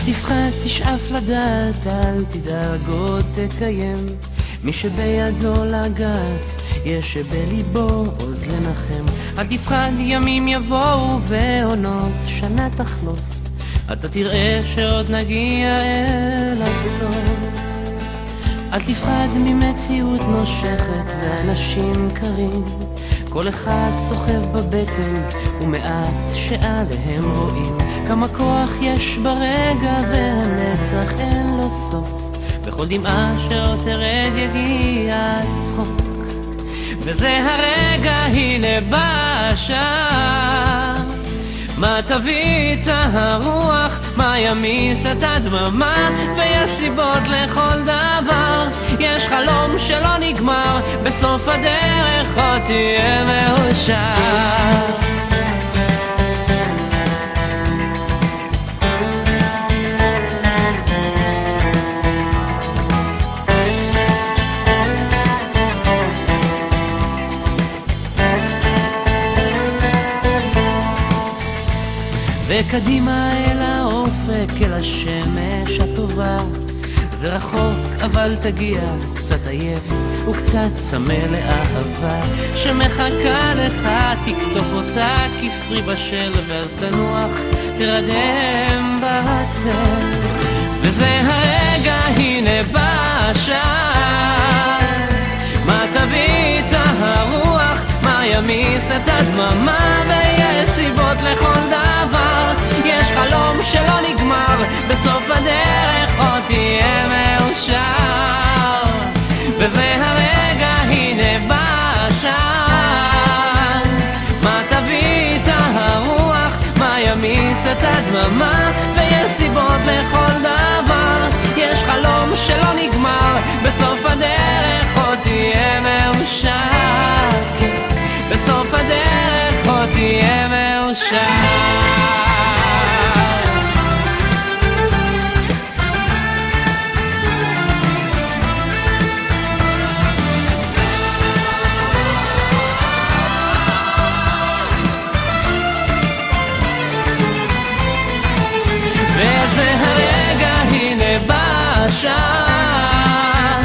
תפחד, תשאף לדעת, אל תדאג עוד תקיים. מי שבידו לגעת, יש שבליבו עוד לנחם. אל תפחד, ימים יבואו ועונות שנה תחלוף, אתה תראה שעוד נגיע אל הסוף. אל תפחד ממציאות נושכת ואנשים קרים, כל אחד סוחב בבטן ומעט שעליהם רואים. כמה כוח יש ברגע והנצח אין לו סוף, בכל דמעה שעוד תרד יגיע הצחוק. וזה הרגע, הנה בא השעה, מה תביא את הרוח, מה ימיס את הדממה, ויש סיבות לכל דבר, יש חלום שלא נגמר, בסוף הדרך עוד תהיה מאושר. וקדימה אל האופק, אל השמש הטובה, זה רחוק אבל תגיע, קצת עייף וקצת צמא לאהבה שמחכה לך, תקטוף אותה כפרי בשל, ואז תנוח, תרדם בצל. וזה הרגע, הנה בא השעה, מה תביא את הרוח, מה ימיס את הדממה, ויש סיבות לכל דבר, יש חלום שלא נגמר, בסוף הדרך עוד תהיה מאושר. וזה הרגע, הנה בא השעה, מה תביא את הרוח, מה ימיס את הדממה, ויש סיבות לכל דבר, יש חלום שלא נגמר, בסוף הדרך עוד תהיה מאושר. בסוף הדרך עוד תהיה מאושר. וזה הרגע, הנה בא השעה,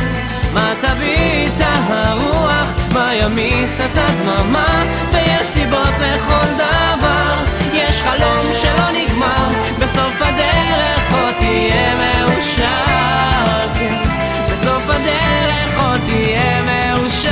מה תביא את הרוח, מה ימיס את הדממה, ויש סיבות לכל דבר, יש חלום שלא נגמר, בסוף הדרך עוד תהיה מאושר. בסוף הדרך עוד תהיה מאושר.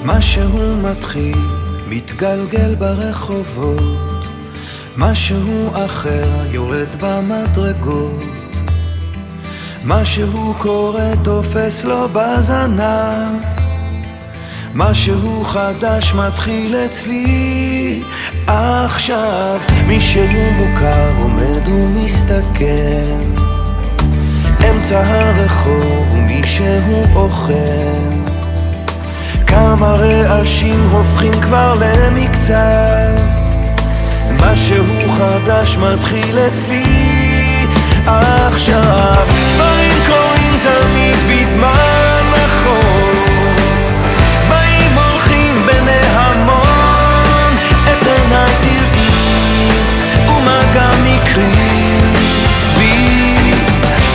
משהו מתחיל, מתגלגל ברחובות, משהו אחר יורד במדרגות, משהו קורה תופס לו בזנב, משהו חדש מתחיל אצלי עכשיו. מישהו מוכר עומד ומסתכל אמצע הרחוב ומישהו אוכל, כמה רעשים הופכים כבר למקצת, משהו חדש מתחיל אצלי עכשיו. דברים קורים תמיד בזמן נכון, באים הולכים בני המון, את עיניי תראי ומגע מקרי בי,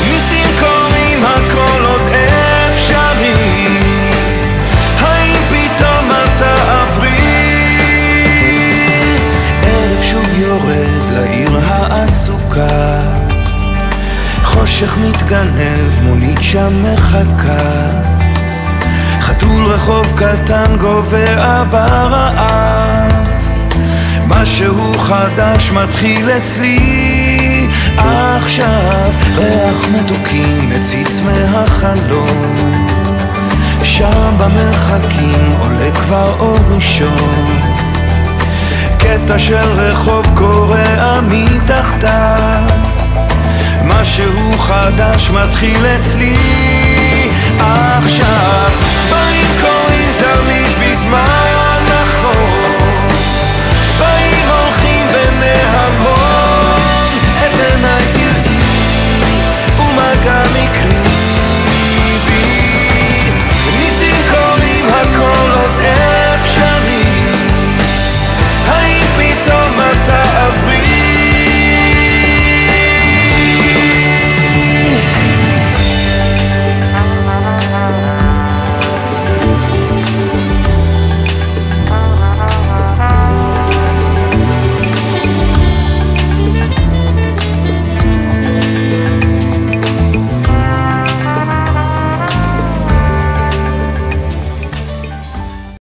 ניסים קורים הכל עוד אפשרי, יורד לעיר העסוקה, חושך מתגנב, מונית שם מחכה, חתול רחוב קטן גובע ברעב, משהו חדש מתחיל אצלי עכשיו. ריח מתוקים מציץ מהחלום, שם במרחקים עולה כבר אור ראשון, קטע של רחוב קורע מתחתיו, משהו חדש מתחיל אצלי עכשיו.